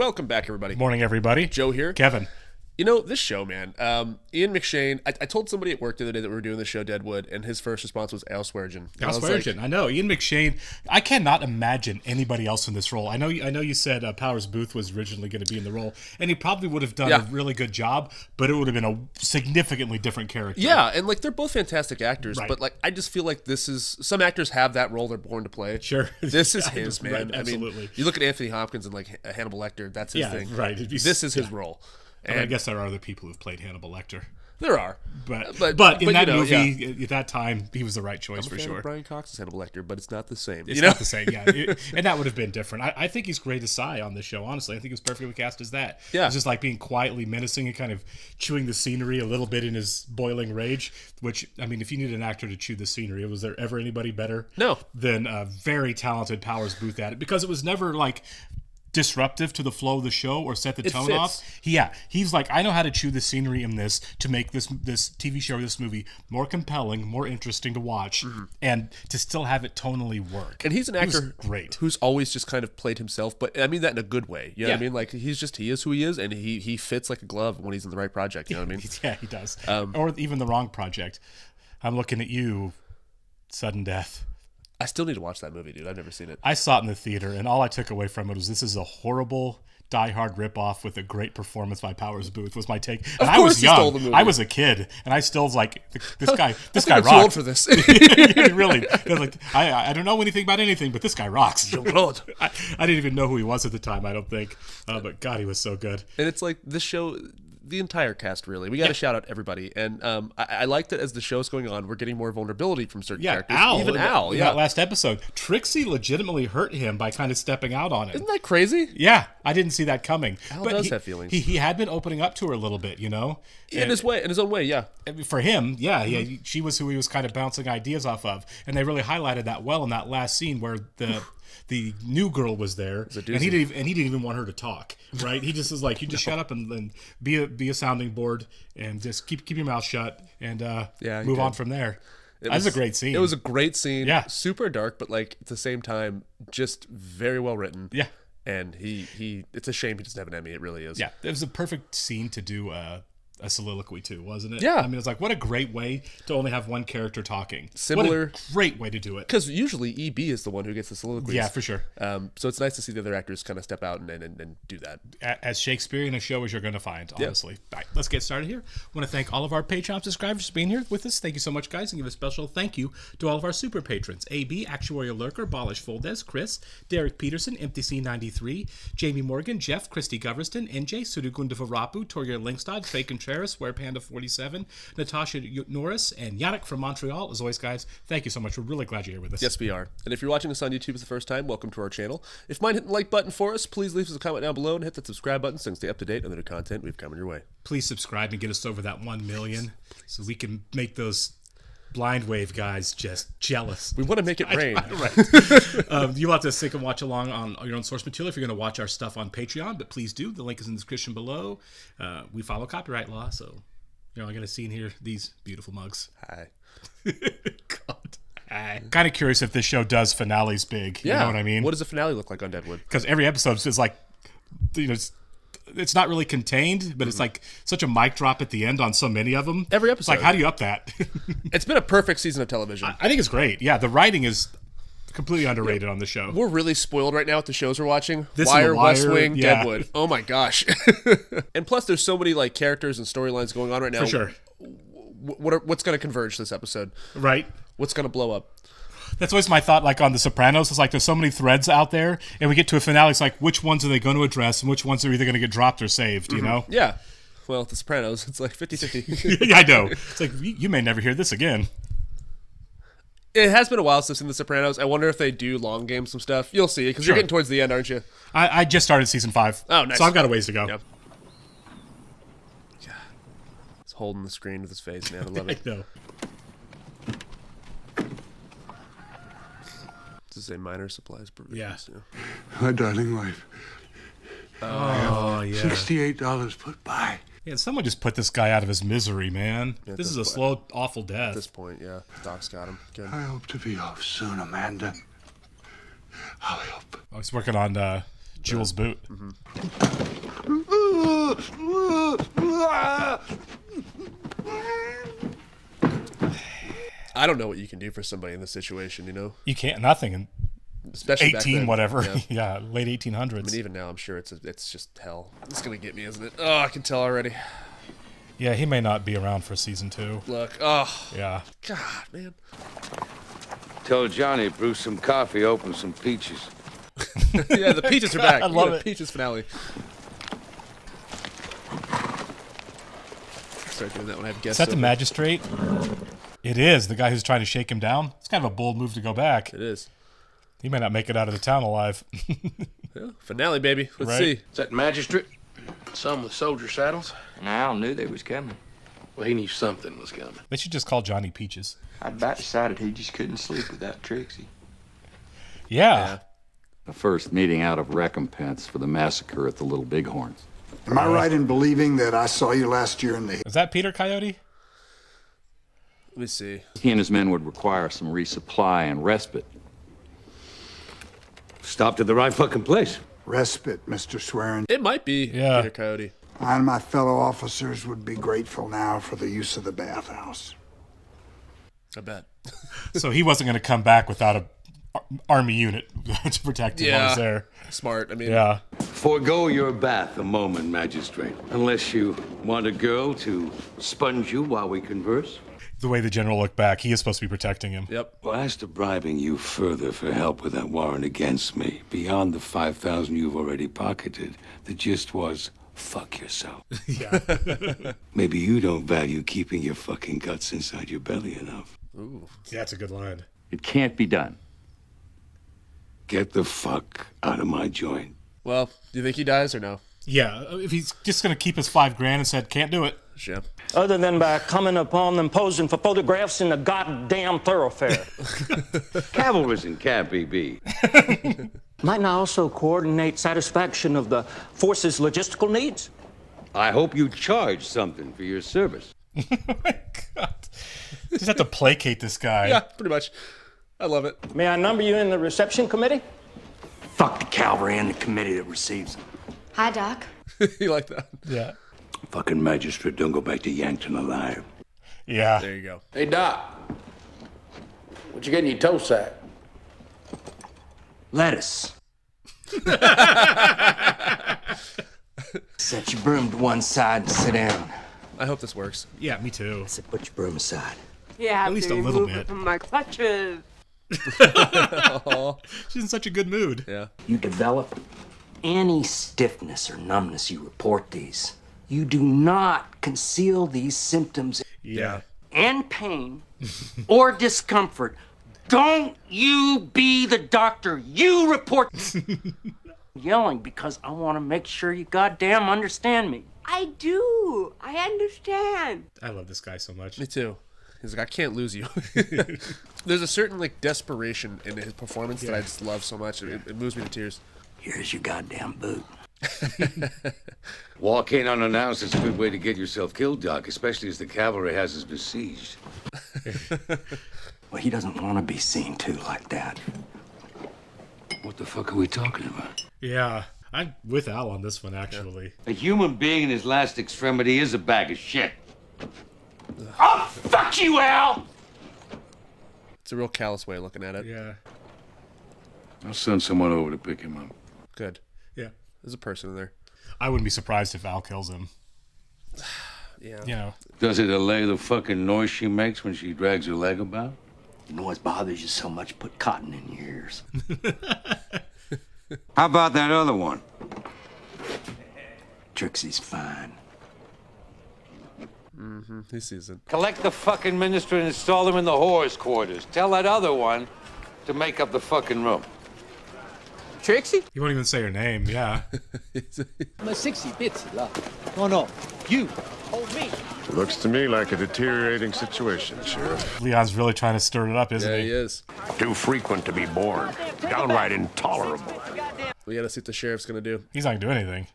Welcome back, everybody. Morning, everybody. Joe here. Kevin. You know, this show, man, Ian McShane, I told somebody at work the other day that we were doing the show Deadwood, and his first response was Al Swearingen. I know. Ian McShane, I cannot imagine anybody else in this role. I know you said Powers Booth was originally going to be in the role, and he probably would have done a really good job, but it would have been a significantly different character. Yeah, and, like, they're both fantastic actors, right. but, like, I just feel like this is... Some actors have that role they're born to play. Sure. This is his, man. Right, absolutely. I mean, you look at Anthony Hopkins and, like, Hannibal Lecter, that's his thing. Right. This is his role. And I guess there are other people who've played Hannibal Lecter. There are. But in that movie, at that time, he was the right choice for sure. Of Brian Cox's Hannibal Lecter, but it's not the same. It's not the same, yeah. And that would have been different. I think he's great as Cy on the show, honestly. I think he's perfectly cast as that. Yeah. It's just like being quietly menacing and kind of chewing the scenery a little bit in his boiling rage, which, I mean, if you need an actor to chew the scenery, was there ever anybody better than a very talented Powers Booth at it? Because it was never like disruptive to the flow of the show or set the tone off. He's like, I know how to chew the scenery in this to make this TV show or this movie more compelling, more interesting to watch, and to still have it tonally work. And he's an actor who's always just kind of played himself, but I mean that in a good way. You know what I mean? Like, he is who he is, and he fits like a glove when he's in the right project. You know what I mean? Yeah, he does. Or even the wrong project. I'm looking at you, Sudden Death. I still need to watch that movie, dude. I've never seen it. I saw it in the theater, and all I took away from it was this is a horrible Die Hard ripoff with a great performance by Powers Booth was my take. And I was young. I was a kid, and I still was like, this guy rocks. I'm too old for this. Really. Like, I don't know anything about anything, but this guy rocks. I didn't even know who he was at the time, I don't think. But God, he was so good. And it's like this show... The entire cast, really. We got to shout out everybody. And I like that as the show's going on, we're getting more vulnerability from certain characters. Even Al. That last episode. Trixie legitimately hurt him by kind of stepping out on it. Isn't that crazy? Yeah. I didn't see that coming. Al does have feelings. He had been opening up to her a little bit, you know? In his own way, yeah. For him, she was who he was kind of bouncing ideas off of. And they really highlighted that well in that last scene where the new girl was there, and he didn't even want her to talk. Right? He just was like, "You just shut up and be a sounding board and just keep your mouth shut and move on from there." That was a great scene. It was a great scene. Yeah, super dark, but like at the same time, just very well written. Yeah, and he it's a shame he doesn't have an Emmy. It really is. Yeah, it was a perfect scene to do a soliloquy too, wasn't it? Yeah. I mean, it's like, what a great way to only have one character talking. Similar. What a great way to do it. Because usually EB is the one who gets the soliloquies. Yeah, for sure. So it's nice to see the other actors kind of step out and do that. As Shakespearean a show as you're going to find, honestly. All right, let's get started here. I want to thank all of our Patreon subscribers for being here with us. Thank you so much, guys. And give a special thank you to all of our super patrons. AB, Actuarial Lurker, Balish Foldes, Chris, Derek Peterson, MTC93, Jamie Morgan, Jeff, Christy Goverston, NJ, Sudugunda Varapu, Torgeir Linkstad, Trey Contreras, Where Panda 47, Natasha Norris, and Yannick from Montreal. As always, guys, thank you so much. We're really glad you're here with us. Yes, we are. And if you're watching us on YouTube for the first time, welcome to our channel. If you mind hitting the like button for us, please leave us a comment down below and hit that subscribe button so you can stay up to date on the new content we've coming your way. Please subscribe and get us over that 1 million so we can make those blind wave guys just jealous. We want to make it rain. Right. You'll have to stick and watch along on your own source material if you're going to watch our stuff on Patreon, but please do. The link is in the description below. We follow copyright law, so you're only going to see and hear these beautiful mugs. Hi. God. Hi. Kind of curious if this show does finales big. Yeah. You know what I mean? What does a finale look like on Deadwood? Because every episode is like, you know, it's not really contained, but it's like such a mic drop at the end on so many of them. Every episode. It's like, how do you up that? It's been a perfect season of television. I think it's great. Yeah, the writing is completely underrated on the show. We're really spoiled right now with the shows we're watching. Wire, West Wing, Deadwood. Oh my gosh. And plus there's so many like characters and storylines going on right now. For sure. What's going to converge this episode? Right. What's going to blow up? That's always my thought, like on The Sopranos. It's like there's so many threads out there, and we get to a finale. It's like, which ones are they going to address, and which ones are either going to get dropped or saved, you know? Yeah. Well, The Sopranos, it's like 50-50. Yeah, I know. It's like, you may never hear this again. It has been a while since I've seen The Sopranos. I wonder if they do long game some stuff. You'll see, because you're getting towards the end, aren't you? I just started season 5. Oh, nice. So I've got a ways to go. Yep. Yeah. He's holding the screen with his face, man. I love it. I know. This is a minor supplies provision. Yeah. My darling wife. Oh, yeah. $68 put by. Yeah, someone just put this guy out of his misery, man. Yeah, this is a slow, awful death. At this point, yeah. Doc's got him. Good. I hope to be off soon, Amanda. I hope. Oh, he's working on Jules' boot. Mm-hmm. I don't know what you can do for somebody in this situation, you know? You can't, nothing. And Especially 18 whatever. Yeah. Yeah, late 1800s. I mean, even now, I'm sure it's just hell. It's going to get me, isn't it? Oh, I can tell already. Yeah, he may not be around for season 2. Look, oh. Yeah. God, man. Tell Johnny to brew some coffee, open some peaches. Yeah, the peaches are back. I love it. Peaches finale. Start doing that when I have guests. Is that the magistrate? It is. The guy who's trying to shake him down. It's kind of a bold move to go back. It is. He may not make it out of the town alive. Yeah, finale, baby. Let's Right. see. Is that magistrate? Some with soldier saddles? And Al knew they was coming. Well, he knew something was coming. They should just call Johnny Peaches. I'd about decided he just couldn't sleep without Trixie. Yeah. The first meeting out of recompense for the massacre at the Little Bighorns. Am I right in believing that I saw you last year in the... Is that Peter Coyote? Let me see. He and his men would require some resupply and respite. Stopped at the right fucking place. Respite, Mr. Swearingen. It might be Yeah. Peter Coyote. I and my fellow officers would be grateful now for the use of the bathhouse. I bet. So he wasn't going to come back without a army unit to protect him while he's there. Smart. I mean, Yeah. Forego your bath a moment, magistrate. Unless you want a girl to sponge you while we converse. The way the general looked back, he is supposed to be protecting him. Yep. Well, as to bribing you further for help with that warrant against me, beyond the 5,000 you've already pocketed, the gist was, fuck yourself. Yeah. Maybe you don't value keeping your fucking guts inside your belly enough. Ooh. Yeah, that's a good line. It can't be done. Get the fuck out of my joint. Well, do you think he dies or no? Yeah, if he's just going to keep his $5,000 and said, can't do it. Sure. Other than by coming upon them posing for photographs in the goddamn thoroughfare. Cavalry's can't be. Might not also coordinate satisfaction of the force's logistical needs? I hope you charge something for your service. Oh my God. Just have to placate this guy. Yeah, pretty much. I love it. May I number you in the reception committee? Fuck the cavalry and the committee that receives them. Hi, Doc. You like that? Yeah. Fucking magistrate, don't go back to Yankton alive. Yeah. There you go. Hey, Doc. What you get in your toe sack? Lettuce. Set your broom to one side and sit down. I hope this works. Yeah, me too. I said, put your broom aside. Yeah, At least a little bit. From my clutches. She's in such a good mood. Yeah. You develop any stiffness or numbness, you report these. You do not conceal these symptoms Yeah. and pain or discomfort. Don't you be the doctor. You report. Yelling because I want to make sure you goddamn understand me. I do. I understand. I love this guy so much. Me too. He's like, I can't lose you. There's a certain like desperation in his performance that I just love so much. It moves me to tears. Here's your goddamn boot. Walk in unannounced is a good way to get yourself killed, Doc, especially as the cavalry has us besieged. Well, he doesn't want to be seen too like that. What the fuck are we talking about? Yeah. I'm with Al on this one, actually. A human being in his last extremity is a bag of shit. Oh, fuck you, Al! It's a real callous way of looking at it. Yeah. I'll send someone over to pick him up. Good. Yeah. There's a person in there. I wouldn't be surprised if Al kills him. Yeah. You know. Does it allay the fucking noise she makes when she drags her leg about? The noise bothers you so much, put cotton in your ears. How about that other one? Trixie's fine. Mm-hmm. He sees it. Collect the fucking minister and install him in the whore's quarters. Tell that other one to make up the fucking room. Trixie? He won't even say her name, yeah. My 60 bits, love. No, you. Hold me. Looks to me like a deteriorating situation, Sheriff. Leon's really trying to stir it up, isn't Yeah, he? he is. Too frequent to be born. Downright intolerable. We gotta see what the sheriff's gonna do. He's not going to do anything.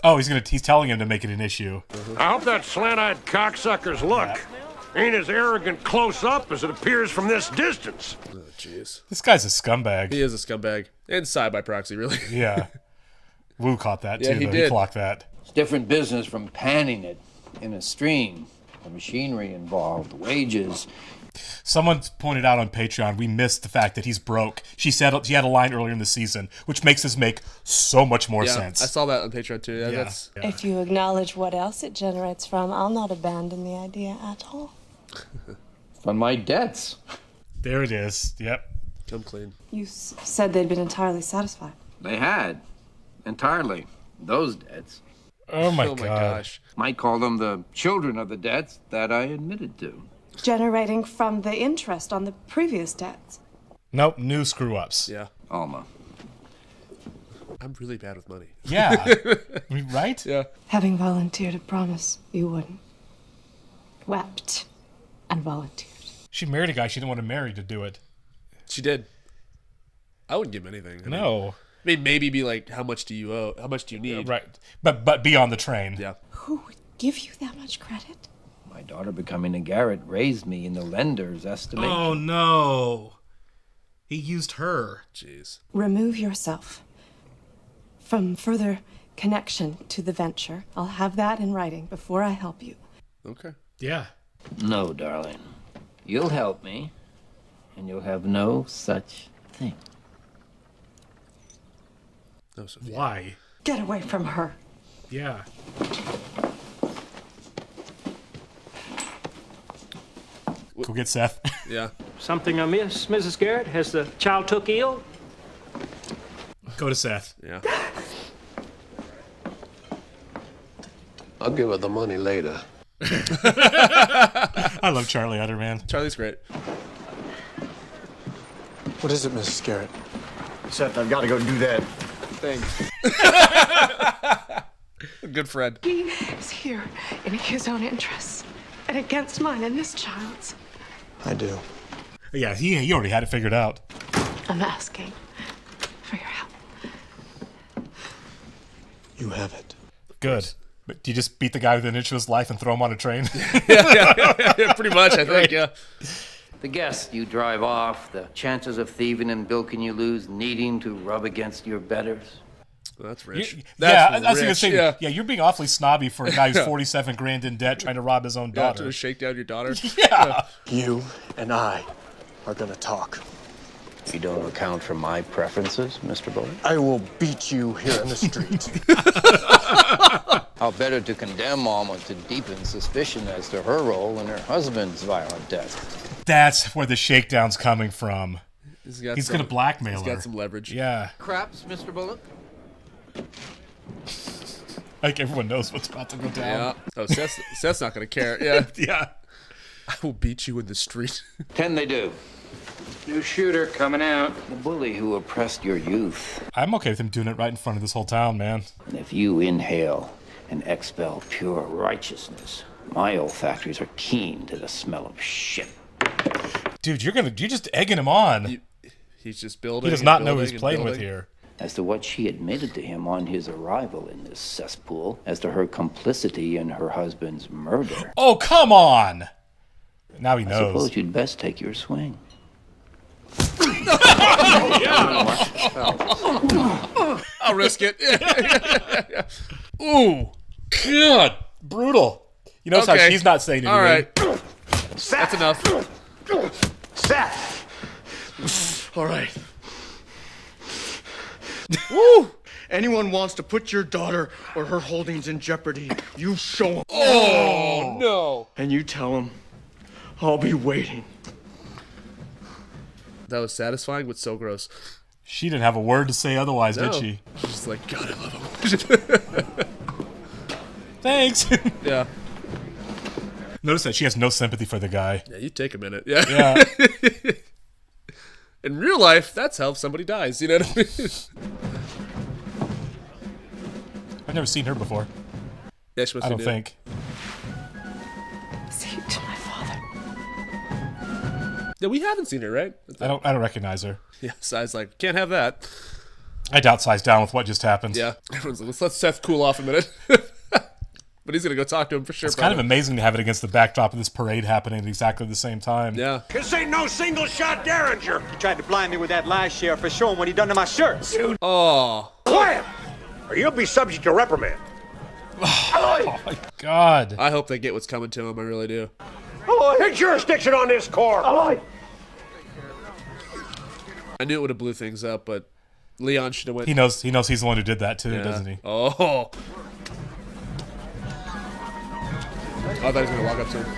Oh, he's telling him to make it an issue. I hope that slant-eyed cocksucker's look ain't as arrogant close up as it appears from this distance. Oh, jeez. This guy's a scumbag. He is a scumbag. And side by proxy, really. Yeah. Wu caught that, too. Yeah, he though. did. He clocked that. It's different business from panning it in a stream. The machinery involved, wages. Someone pointed out on Patreon we missed the fact that he's broke. She said she had a line earlier in the season, which makes this make so much more sense. I saw that on Patreon too. Yeah. If you acknowledge what else it generates from, I'll not abandon the idea at all. From my debts. There it is. Yep. Come clean. You said they'd been entirely satisfied. They had. Entirely. Those debts. Oh my gosh. Might call them the children of the debts that I admitted to. Generating from the interest on the previous debts. Nope, new screw-ups. Yeah. Alma. I'm really bad with money. Yeah. Right? Yeah. Having volunteered a promise you wouldn't. Wept and volunteered. She married a guy she didn't want to marry to do it. She did. I wouldn't give him anything. I mean, maybe be like, how much do you owe? How much do you need? Right. But be on the train. Yeah. Who would give you that much credit? My daughter becoming a Garrett raised me in the lender's estimation. Oh, no. He used her. Jeez. Remove yourself from further connection to the venture. I'll have that in writing before I help you. Okay. Yeah. No, darling. You'll help me, and you'll have no such thing. No, Sophia. Why? Get away from her. Yeah. Go get Seth. Yeah. Something amiss, Mrs. Garrett? Has the child took ill? Go to Seth. Yeah. I'll give her the money later. I love Charlie Utter, man. Charlie's great. What is it, Mrs. Garrett? Seth, I've got to go do that thing. Good friend. He is here in his own interests and against mine and this child's. I do. Yeah, he already had it figured out. I'm asking for your help. You have it. Good. But do you just beat the guy within an inch of his life and throw him on a train? yeah, pretty much, I think, yeah. The guest you drive off, the chances of thieving and bilking you lose, needing to rub against your betters. Well, that's rich. I was going to say, yeah, you're being awfully snobby for a guy who's 47 grand in debt trying to rob his own daughter. To shake down your daughter. Yeah. You and I are going to talk. You don't account for my preferences, Mr. Bulock? I will beat you here in the street. How better to condemn Alma to deepen suspicion as to her role in her husband's violent death. That's where the shakedown's coming from. He's going to blackmail her. He's got some leverage. Yeah. Craps, Mr. Bulock? Like everyone knows what's about to go down. Yeah. Oh, Seth's not going to care. Yeah. Yeah. I will beat you in the street. Can they do? New shooter coming out. The bully who oppressed your youth. I'm okay with him doing it right in front of this whole town, man. And if you inhale and expel pure righteousness, my olfactories are keen to the smell of shit. Dude, you're just egging him on. He's just building. He does not know who he's playing with here. As to what she admitted to him on his arrival in this cesspool, as to her complicity in her husband's murder. Oh, come on! Now he knows. I suppose you'd best take your swing. I'll risk it. Ooh, God, brutal. You notice how she's not saying anything. All right. Seth! That's enough. Seth! All right. Woo! Anyone wants to put your daughter or her holdings in jeopardy, you show them. Oh, no. And you tell them, I'll be waiting. That was satisfying, but so gross. She didn't have a word to say otherwise, did she? She's just like, God, I love him. Thanks. Yeah. Notice that she has no sympathy for the guy. Yeah, you take a minute. Yeah. Yeah. In real life, that's how somebody dies. You know what I mean? I've never seen her before. Yeah, she must I be don't new. think. Say it to my father. Yeah, we haven't seen her, right? I don't recognize her. Yeah, Si's like, can't have that. I doubt Si's down with what just happened. Yeah. Everyone's like, let's let Seth cool off a minute. But he's going to go talk to him for sure. It's kind of amazing to have it against the backdrop of this parade happening at exactly the same time. Yeah. This ain't no single-shot Derringer. He tried to blind me with that last sheriff for showing what he done to my shirts. Oh. Quiet, or you'll be subject to reprimand. Oh my God. I hope they get what's coming to him. I really do. Take jurisdiction on this court. I knew it would have blew things up, but Leon should have went. He knows he's the one who did that too, doesn't he? Oh. I thought he was going to walk up to him.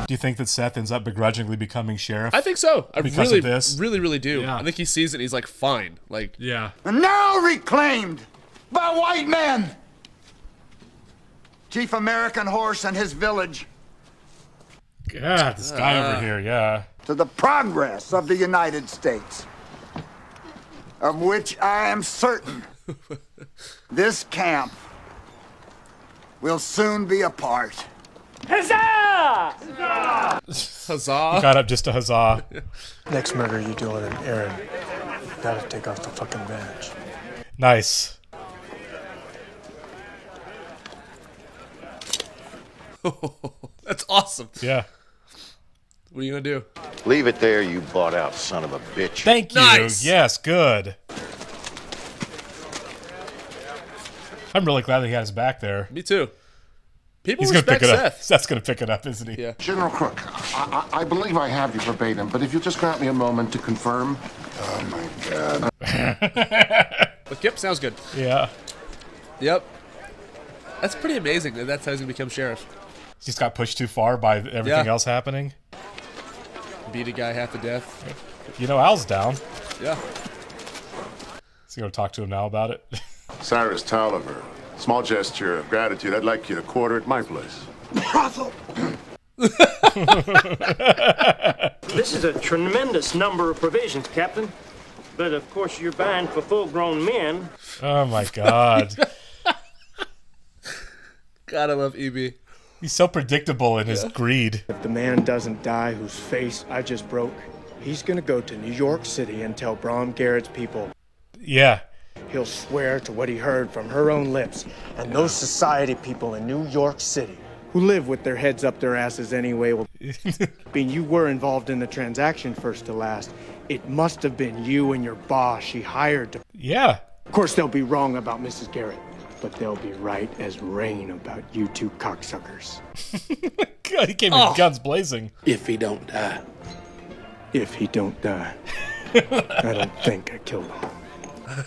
Do you think that Seth ends up begrudgingly becoming sheriff? I think so. I because really, of this? really do. Yeah. I think he sees it and he's like, fine. Like, yeah. And now reclaimed by white men. Chief American Horse and his village. God, this guy over here, yeah. To the progress of the United States, of which I am certain this camp will soon be a part. Huzzah! Huzzah! He got up just a huzzah. Next murder you do on an errand, gotta take off the fucking badge. Nice. That's awesome. Yeah. What are you gonna do? Leave it there, you bought out son of a bitch. Thank you. Nice. Yes, good. I'm really glad that he had his back there. Me too. People He's gonna pick respect it up. Seth. Seth's gonna pick it up, isn't he? Yeah. General Crook, I believe I have you verbatim, but if you'll just grant me a moment to confirm. Oh my God. But yep, sounds good. Yeah. Yep. That's pretty amazing that that's how he's gonna become sheriff. He just got pushed too far by everything else happening. Beat a guy half to death. You know, Al's down. Yeah. So you gonna talk to him now about it? Cyrus Tolliver, small gesture of gratitude. I'd like you to quarter at my place. Brothel. This is a tremendous number of provisions, Captain. But of course, you're buying for full-grown men. Oh my God. God, I love EB. He's so predictable in his greed. If the man doesn't die whose face I just broke, he's gonna go to New York City and tell Brom Garrett's people. Yeah. He'll swear to what he heard from her own lips. And those society people in New York City, who live with their heads up their asses anyway, will being you were involved in the transaction first to last. It must have been you and your boss she hired to... Yeah. Of course, they'll be wrong about Mrs. Garrett, but they'll be right as rain about you two cocksuckers. God, he came in guns blazing. If he don't die. If he don't die. I don't think I killed him.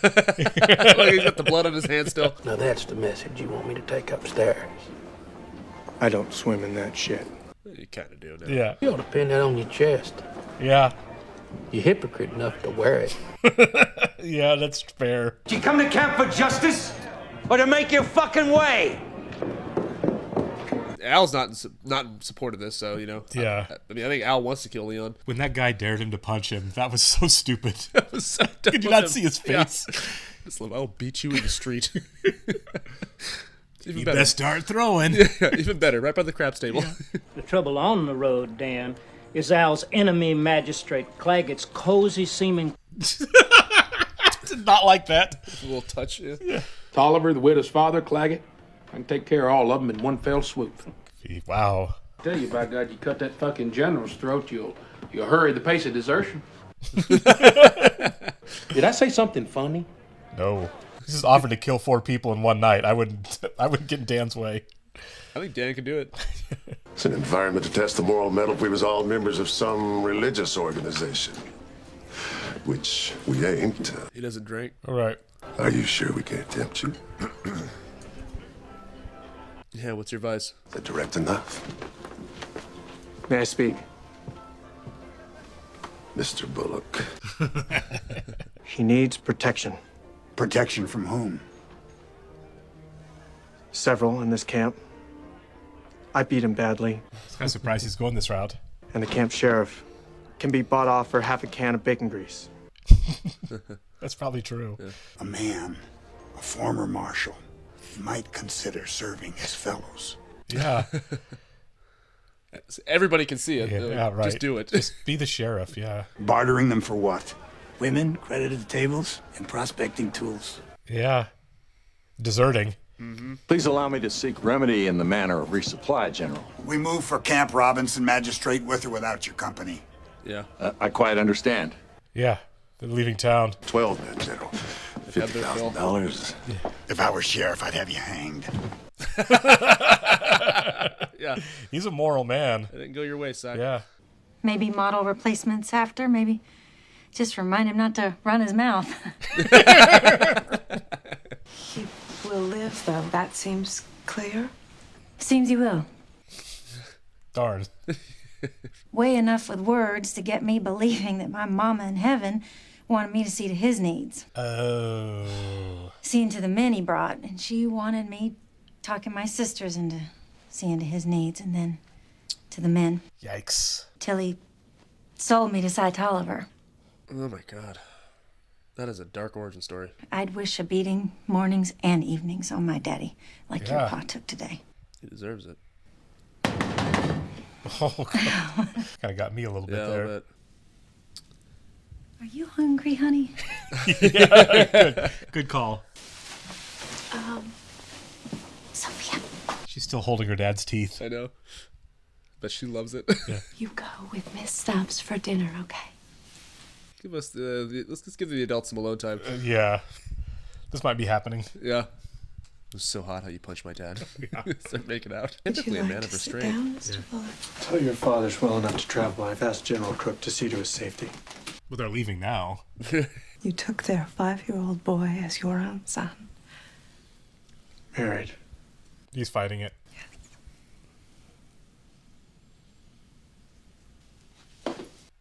Look, he's got the blood on his hand still. Now that's the message you want me to take upstairs. I don't swim in that shit. You kind of do now. Yeah. You ought to pin that on your chest. Yeah. You're hypocrite enough to wear it. Yeah, that's fair. Do you come to camp for justice or to make your fucking way? Al's not in support of this, so you know. Yeah. I mean, I think Al wants to kill Leon. When that guy dared him to punch him, that was so stupid. That was so dumb. Could you not see his face? Yeah. Just like, I'll beat you in the street. Even You better. best start throwing. Yeah, even better, right by the craps table. Yeah. The trouble on the road, Dan, is Al's enemy magistrate, Claggett's cozy seeming... Did not like that. A little touch, yeah. Tolliver, the widow's father, Claggett. I can take care of all of them in one fell swoop. Wow. I tell you, by God, you cut that fucking general's throat, you'll hurry the pace of desertion. Did I say something funny? No. He's just offered to kill 4 people in one night. I wouldn't get in Dan's way. I think Dan can do it. It's an environment to test the moral mettle if we was all members of some religious organization. Which we ain't. He doesn't drink. All right. Are you sure we can't tempt you? Yeah, what's your advice? Is that direct enough? May I speak? Mr. Bulock. He needs protection. Protection from whom? Several in this camp. I beat him badly. I'm kind of surprised he's going this route. And the camp sheriff can be bought off for half a can of bacon grease. That's probably true. Yeah. A man, a former marshal, might consider serving his fellows. Yeah. Everybody can see it. Yeah, right. Just do it. Just be the sheriff, yeah. Bartering them for what? Women, credited tables, and prospecting tools. Yeah. Deserting. Mm-hmm. Please allow me to seek remedy in the manner of resupply, General. We move for Camp Robinson, magistrate, with or without your company. Yeah. I quite understand. Yeah. They're leaving town. 12 men, General. $50,000. If I were sheriff, I'd have you hanged. Yeah. He's a moral man. It didn't go your way, Cy. Yeah. Maybe model replacements after. Maybe just remind him not to run his mouth. He will live, though. That seems clear. Seems he will. Darn. Way enough with words to get me believing that my mama in heaven wanted me to see to his needs. Oh. Seeing to the men he brought, and she wanted me talking my sisters into seeing to his needs, and then to the men. Yikes. Till he sold me to Cy Tolliver. Oh my God. That is a dark origin story. I'd wish a beating mornings and evenings on my daddy, like your Yeah. pa took today. He deserves it. Oh, kind of got me a little bit there. But... Are you hungry, honey? Yeah, good call. Sophia. She's still holding her dad's teeth. I know. But she loves it. Yeah. You go with Miss Stubbs for dinner, okay? Give us let's just give the adults some alone time. Yeah. This might be happening. Yeah. It was so hot how you punched my dad. Yeah. Start making out. Would you Typically a like man to of sit restraint. down, Mr. Bulock? Tell your father's well enough to travel. I've asked General Crook to see to his safety. Well, they're leaving now. You took their 5-year-old boy as your own son. Married. He's fighting it.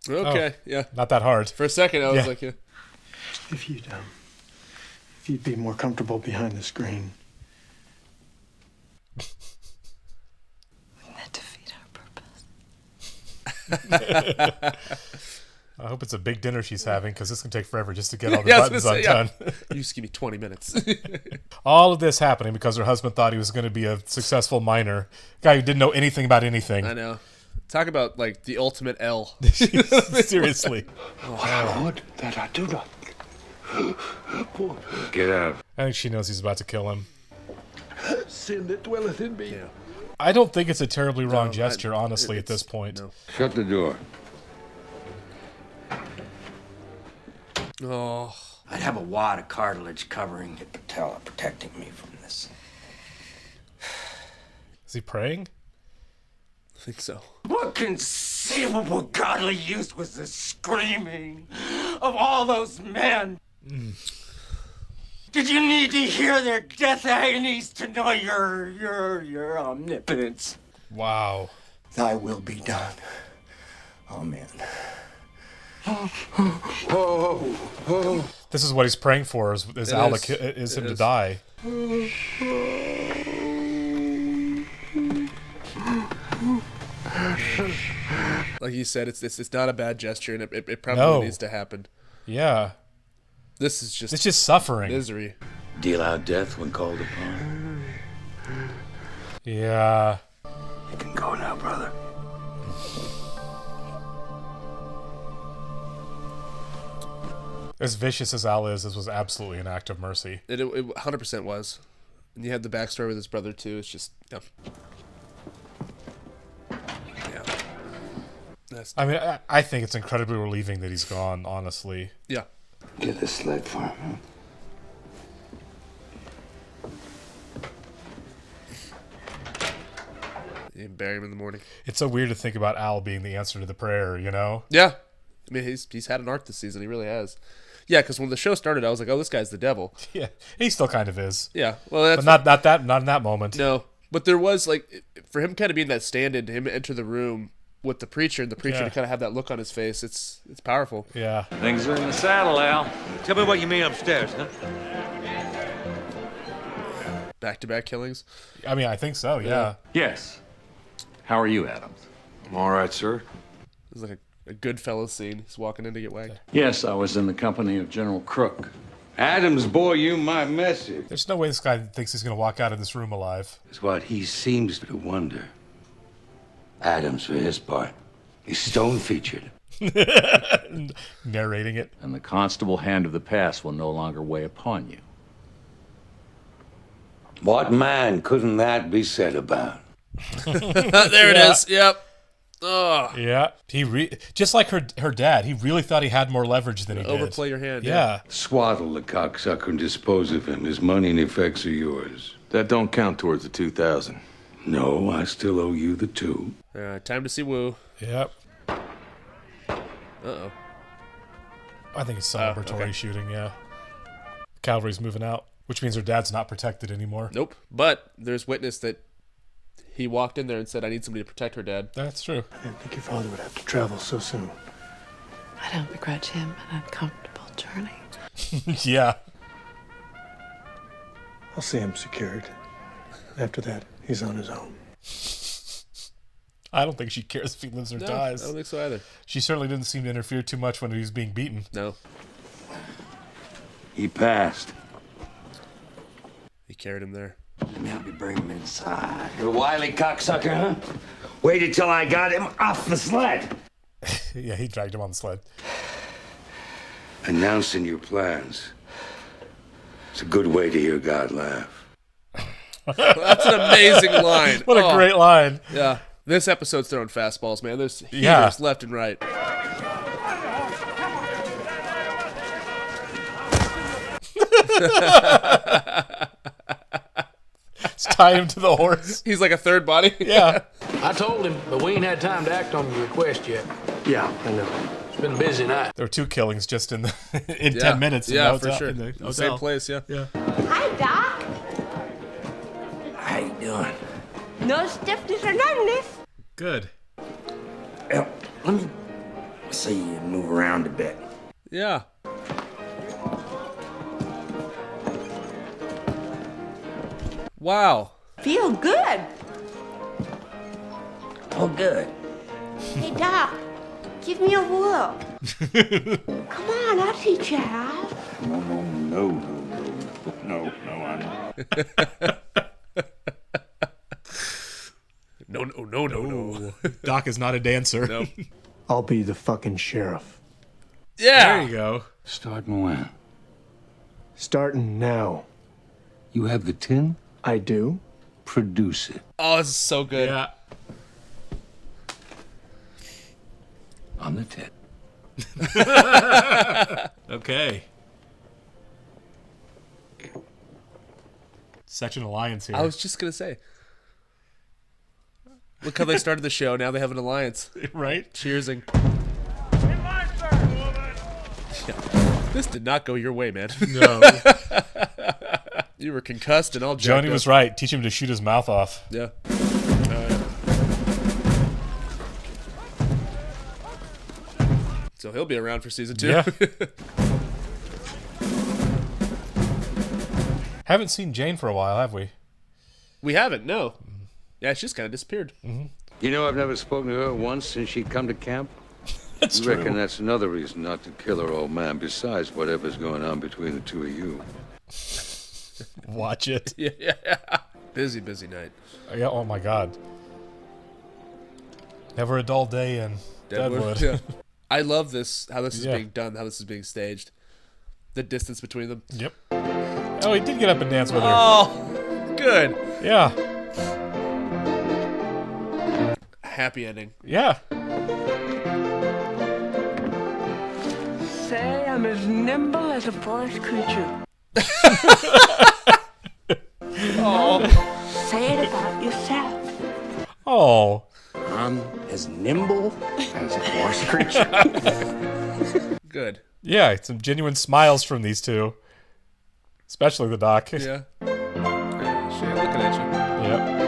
Okay, Oh, yeah. Not that hard. For a second, I was like, yeah. If you'd be more comfortable behind the screen. Wouldn't that defeat our purpose? I hope it's a big dinner she's having, because this can take forever just to get all the Yeah, I was buttons gonna say, undone. yeah. You just give me 20 minutes. All of this happening because her husband thought he was going to be a successful miner. Guy who didn't know anything about anything. I know. Talk about, like, the ultimate L. Seriously. Lord, that I do not. Get out. I think she knows he's about to kill him. Sin that dwelleth in me. Yeah. I don't think it's a terribly wrong gesture, honestly, at this point. No. Shut the door. Oh. I'd have a wad of cartilage covering the patella, protecting me from this. Is he praying? I think so. What conceivable godly use was the screaming of all those men? Did you need to hear their death agonies to know your omnipotence? Wow. Thy will be done. Amen. This is what he's praying for, is Alma is him to die. Like you said, it's not a bad gesture, and it probably needs to happen. Yeah. This is just... It's just suffering. Misery. Deal out death when called upon. Yeah. You can go now, brother. As vicious as Al is, this was absolutely an act of mercy. It 100% was. And you had the backstory with his brother, too. It's just... Yeah. I mean, I think it's incredibly relieving that he's gone, honestly. Yeah. Get a sled for him. You bury him in the morning. It's so weird to think about Al being the answer to the prayer, you know? Yeah. I mean, he's had an arc this season. He really has. Yeah, because when the show started, I was like, oh, this guy's the devil. Yeah, he still kind of is. Yeah. Well, that's... But not in that moment. No. But there was, like, for him kind of being that stand-in, to him enter the room with the preacher, and the preacher to kind of have that look on his face, it's powerful. Yeah. Things are in the saddle, Al. Tell me what you mean upstairs, huh? Back-to-back killings? I mean, I think so, yeah. Yes. How are you, Adams? I'm all right, sir. It was like a Goodfellas scene. He's walking in to get whacked. Yes, I was in the company of General Crook. Adams, boy, you my message. There's no way this guy thinks he's going to walk out of this room alive. It's what he seems to wonder. Adams, for his part, is stone-featured. Narrating it. And the constable hand of the past will no longer weigh upon you. What man couldn't that be said about? There it is. Yep. Ugh. Yeah, just like her dad. He really thought he had more leverage than he did. Overplay your hand. Yeah. Swaddle the cocksucker and dispose of him. His money and effects are yours. That don't count towards the 2,000. No, I still owe you the 2. All right, time to see Wu. Yep. Uh-oh. I think it's celebratory shooting, yeah. Cavalry's moving out, which means her dad's not protected anymore. Nope. But there's witness that he walked in there and said, I need somebody to protect her dad. That's true. I didn't think your father would have to travel so soon. I don't begrudge him an uncomfortable journey. Yeah. I'll see him secured. After that, he's on his own. I don't think she cares if he lives or dies. I don't think so either. She certainly didn't seem to interfere too much when he was being beaten. No. He passed. He carried him there. Let me help you bring him inside. You're a wily cocksucker, huh? Waited till I got him off the sled. Yeah, he dragged him on the sled. Announcing your plans. It's a good way to hear God laugh. That's an amazing line. What a great line. Yeah. This episode's throwing fastballs, man. There's heaters left and right. Let's tie him to the horse. He's like a third body. Yeah. I told him, but we ain't had time to act on your request yet. Yeah, I know. It's been a busy night. There were 2 killings just in 10 minutes. Yeah, in the for hotel, sure. in the In the hotel. same place, yeah. Hi, Doc. How you doing? No stiffness or numbness. Good. Well, let me see you move around a bit. Yeah. Wow. Feel good. Oh, good. Hey, Doc, give me a whirl. Come on, I'll teach you how. No, I'm not. No. Doc is not a dancer. Nope. I'll be the fucking sheriff. Yeah. There you go. Starting when? Starting now. You have the tin? I do. Produce it. Oh, this is so good. Yeah. On the tin. Okay. Such an alliance here. I was just going to say. Look how they started the show. Now they have an alliance. Right? Cheersing. Yeah. This did not go your way, man. No. You were concussed and all jacked Joni was up. right. Teach him to shoot his mouth off. Yeah. So he'll be around for season 2. Yeah. Haven't seen Jane for a while, have we? We haven't, no. Yeah, she's kind of disappeared. Mm-hmm. You know, I've never spoken to her once since she come to camp. That's you true. reckon that's another reason not to kill her, old man, besides whatever's going on between the two of you. Watch it. Yeah. Busy night. Yeah, oh my God. Never a dull day in Deadwood. Yeah. I love this, how this is Yeah. being done, how this is being staged. The distance between them. Yep. Oh, he did get up and dance with her. Oh, good. Yeah. Happy ending. Yeah. Say I'm as nimble as a forest creature. Oh. Say it about yourself. Oh. I'm as nimble as a forest creature. Good. Yeah, some genuine smiles from these two. Especially the doc. Yeah. She ain't looking at you. Yep.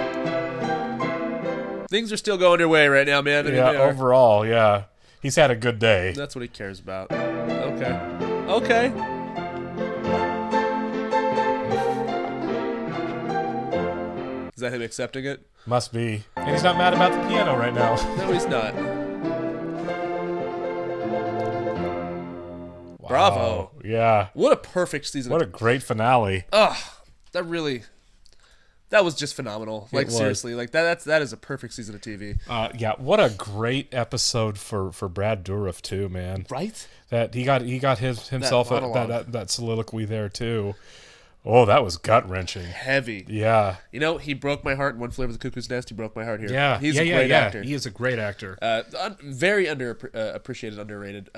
Things are still going your way right now, man. I mean, Yeah, they are. overall, yeah. He's had a good day. That's what he cares about. Okay. Is that him accepting it? Must be. And he's not mad about the piano right now. No, he's not. Wow. Bravo. Yeah. What a perfect season. What a great finale. Ugh. That was just phenomenal. Like, was. seriously. Like, that is a perfect season of TV. Yeah, what a great episode for Brad Dourif too, man. Right? That he got himself monologue. that soliloquy there too. Oh, that was gut-wrenching. Heavy. Yeah. You know, he broke my heart in One Flew Over the Cuckoo's Nest. He broke my heart here. Yeah. He's a great actor. He is a great actor. Very appreciated, underrated.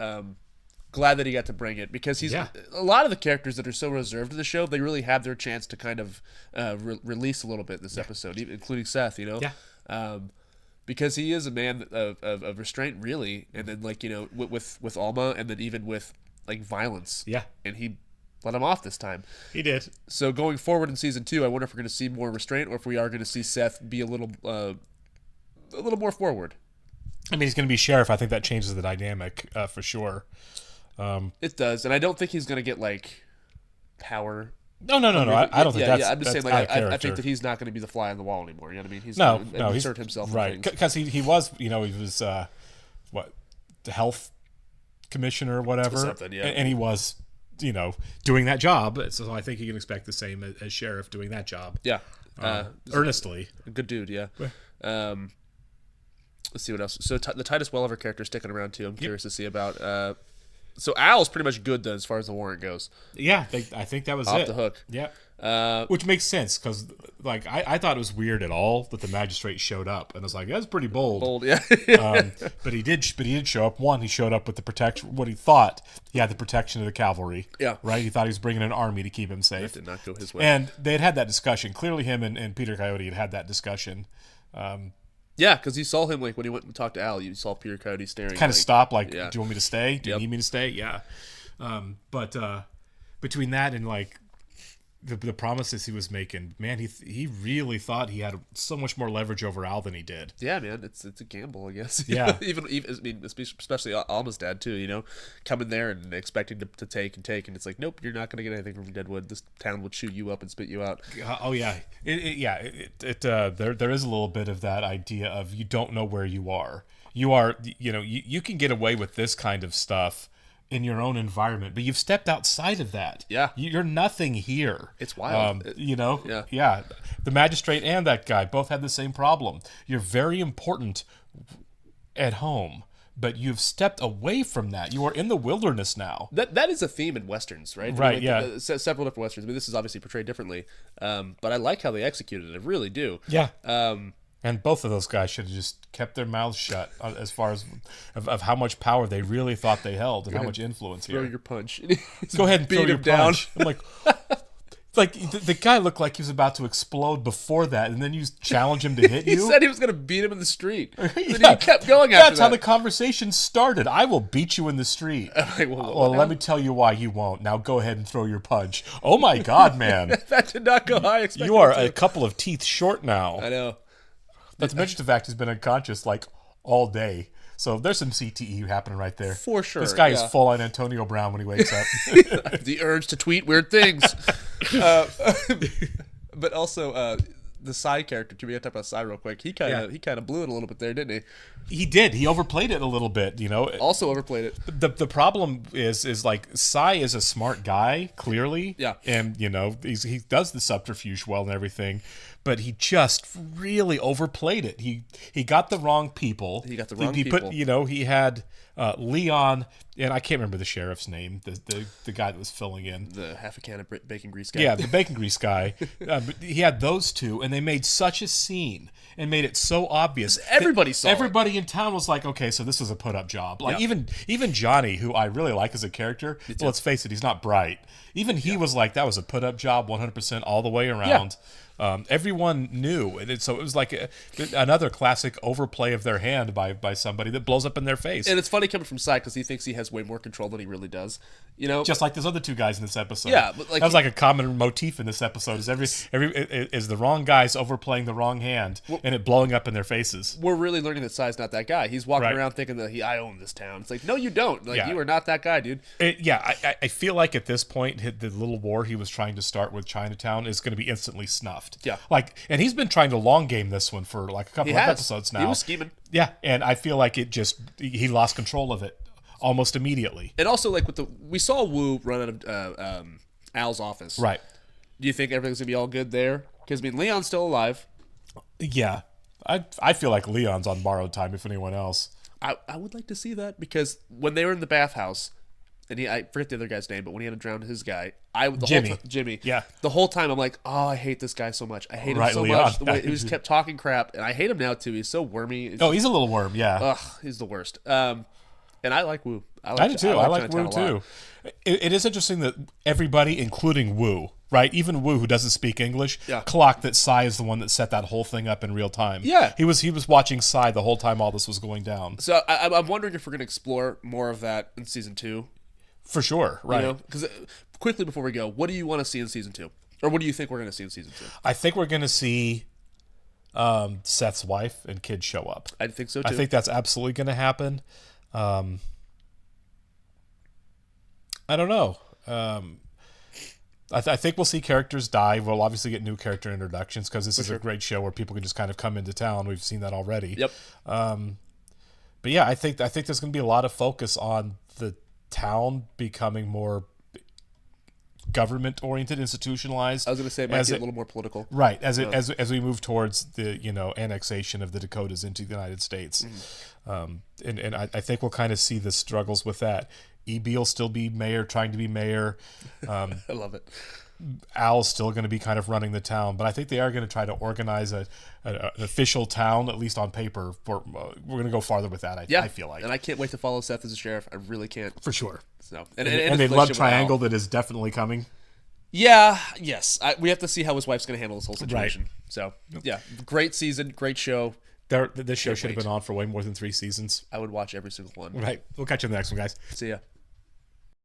Glad that he got to bring it because he's Yeah. a lot of the characters that are so reserved to the show. They really have their chance to kind of release a little bit this episode, including Seth. You know, because he is a man of restraint, really. And then like with Alma, and then even with like violence. Yeah, and he let him off this time. He did. So going forward in season 2, I wonder if we're going to see more restraint or if we are going to see Seth be a little more forward. I mean, he's going to be sheriff. I think that changes the dynamic for sure. It does, and I don't think he's going to get like power. No. I don't think that's. Yeah, I'm just saying, like, I think that he's not going to be the fly on the wall anymore. You know what I mean? He's no, he's he's insert himself right because he was the health commissioner or whatever, something, yeah. and he was doing that job. So I think you can expect the same as sheriff doing that job. Yeah, earnestly. A good dude. Yeah. Let's see what else. So the Titus Welliver character sticking around too. I'm curious to see about. So Al's pretty much good then as far as the warrant goes. Yeah, I think that was off it. the hook. Yeah, which makes sense because like I thought it was weird at all that the magistrate showed up, and I was like, that's pretty bold. Bold, yeah. But he did show up. One, he showed up with the protection. What he thought he had the protection of the cavalry. Yeah, right. He thought he was bringing an army to keep him safe. That did not go his way. And they had that discussion. Clearly, him and Peter Coyote had that discussion. Yeah, because you saw him like when he went and talked to Al. You saw Peter Coyote staring. Kind of stop, like, yeah. Do you want me to stay? Do you need me to stay? Yeah. But between that and like the promises he was making, man, he really thought he had so much more leverage over Al than he did. Yeah, man, it's a gamble, I guess. Yeah. even I mean, especially Alma's dad too. Coming there and expecting to take, and it's like, nope, you're not going to get anything from Deadwood. This town would chew you up and spit you out. Oh yeah, there is a little bit of that idea of you don't know where you are. You can get away with this kind of stuff in your own environment, but you've stepped outside of that. Yeah, you're nothing here. It's wild. Yeah. The magistrate and that guy both had the same problem. You're very important at home, but you've stepped away from that. You are in the wilderness now. That is a theme in westerns, right? Right. Several different westerns. I mean, this is obviously portrayed differently, but I like how they executed it. I really do. Yeah. And both of those guys should have just kept their mouths shut as far as of how much power they really thought they held and how much influence throw here. your punch. Go ahead and beat throw your him down. punch. I'm like the guy looked like he was about to explode before that, and then you challenge him to hit you. He said he was going to beat him in the street. Then he kept going after That's how the conversation started. I will beat you in the street. Well, let me tell you why you won't. Now go ahead and throw your punch. Oh my God, man. That did not go high. You are a couple of teeth short now. I know. But to mention the fact he's been unconscious like all day. So there's some CTE happening right there. For sure. This guy is full on Antonio Brown when he wakes up. The urge to tweet weird things. But also the Psy character, too. We got to talk about Psy real quick. He kind of blew it a little bit there, didn't he? He did. He overplayed it a little bit, Also overplayed it. The problem is like Psy is a smart guy, clearly. Yeah. And he does the subterfuge well and everything, but he just really overplayed it. He got the wrong people. He got the wrong people. He had Leon, and I can't remember the sheriff's name, the guy that was filling in. The half a can of bacon grease guy. Yeah, the bacon grease guy. But he had those two, and they made such a scene and made it so obvious. Everybody saw Everybody in town was like, okay, so this is a put-up job. Like, even Johnny, who I really like as a character, well, let's face it, he's not bright. Even he was like, that was a put-up job 100% all the way around. Yeah. Everyone knew, and so it was like another classic overplay of their hand by somebody that blows up in their face. And it's funny coming from Psy because he thinks he has way more control than he really does. Just like those other two guys in this episode. Yeah, but that was like a common motif in this episode. Is is the wrong guys overplaying the wrong hand and it blowing up in their faces. We're really learning that Psy's not that guy. He's walking around thinking that I own this town. It's like, no, you don't. You are not that guy, dude. I feel like at this point, the little war he was trying to start with Chinatown is going to be instantly snuffed. Yeah. And he's been trying to long game this one for like a couple of episodes now. He was scheming. Yeah, and I feel like he lost control of it almost immediately. And also, like we saw Wu run out of Al's office. Right. Do you think everything's gonna be all good there? Because Leon's still alive. Yeah, I feel like Leon's on borrowed time, if anyone else. I would like to see that because when they were in the bathhouse, and I forget the other guy's name, but when he had to drown his guy, Jimmy. Yeah. The whole time I'm like, oh, I hate this guy so much. I hate him so Leon. much. The way he just kept talking crap, and I hate him now too. He's so wormy. He's a little worm. Yeah. Ugh, he's the worst. And I like Wu. I do too. I like Wu too. It is interesting that everybody, including Wu, right? Even Wu, who doesn't speak English, clocked that Sai is the one that set that whole thing up in real time. Yeah. He was watching Sai the whole time all this was going down. So I'm wondering if we're going to explore more of that in season 2. For sure, right? Because quickly before we go, what do you want to see in season 2, or what do you think we're going to see in season 2? I think we're going to see Seth's wife and kids show up. I think so too. I think that's absolutely going to happen. I don't know. I think we'll see characters die. We'll obviously get new character introductions because this is a great show where people can just kind of come into town. We've seen that already. Yep. But yeah, I think there's going to be a lot of focus on the town becoming more government-oriented, institutionalized. I was going to say it might be a little more political. Right, as we move towards the annexation of the Dakotas into the United States. Mm-hmm. And I think we'll kind of see the struggles with that. E.B. will still be mayor, trying to be mayor. I love it. Al's still going to be kind of running the town, but I think they are going to try to organize an official town, at least on paper. We're going to go farther with that, I feel like. And I can't wait to follow Seth as a sheriff. I really can't. For sure. So, and they love Triangle that is definitely coming. Yeah, yes. We have to see how his wife's going to handle this whole situation. Right. So, yeah, great season, great show. This show should have been on for way more than 3 seasons. I would watch every single one. Right. We'll catch you in the next one, guys. See ya.